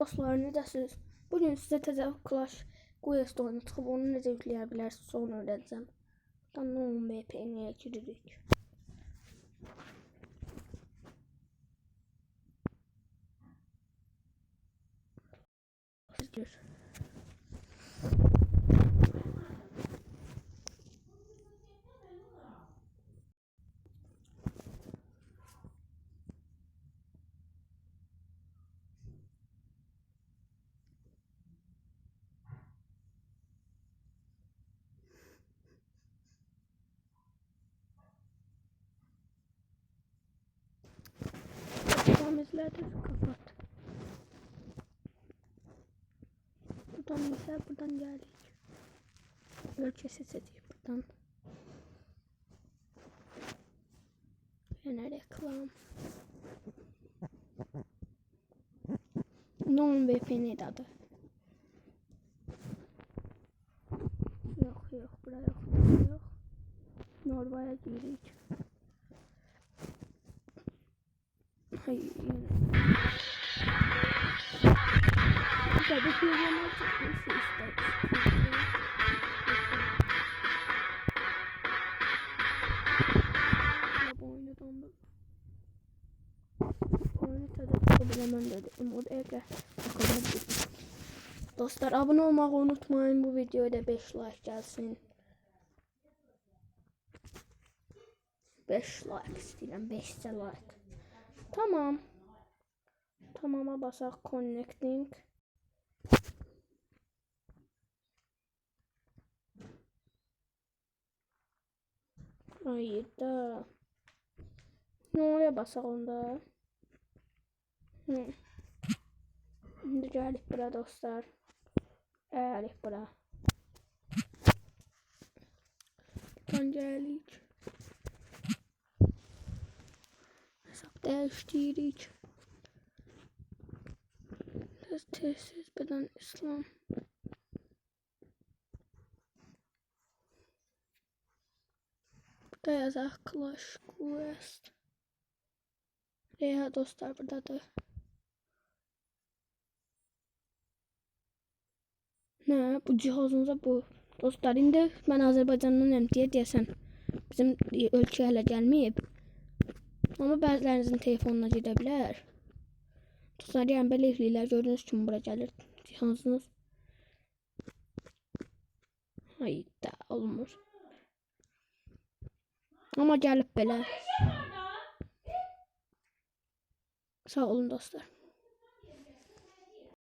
Dostlar, necəsiniz? Bugün sizə təzə Clash Quest oyunu çıxıb onu necə yükləyə bilərsiniz onu öyrədəcəm. Buradan non VPN-yə giririk. Izlədir, kapat. Buradan gəlirik. Ölkə seçəcəyik buradan. Yenə reklam. Non VPN adı. Yok, bura yok. Norva'ya giririk. Hayır. Tabii ki yaman çıkması isteriz. Bu oyunu dondu. Oyunu tadı çıkabilemem dedim. Oraya gel. Dostlar, abone olmayı unutmayın. Bu videoya da 5 like gelsin. 5 like istedim. 5 like. Tamam. Tamama basaq connecting. Hayır da. Ne oraya basaq onda? Şimdi gəldik bura dostlar. Gəldik bura. Buradan gəlik. Hesab dəyişdiririk. Tezsiz beden İslam. Burada yazaq Clash Quest. Ya dostlar, buradadır. Ne bu cihazınıza bu. Dostlar, indi mən Azərbaycandanam deyəsən. Bizim ölkəyə hələ gəlməyib. Amma bəzilərinizin telefonuna gedə bilər. Dostlar, yəni belə eləyirlər. Gördüyünüz kimi bura gəlir cihazınız. Hayda, olmur. Amma gəlib belə. Sağ olun dostlar.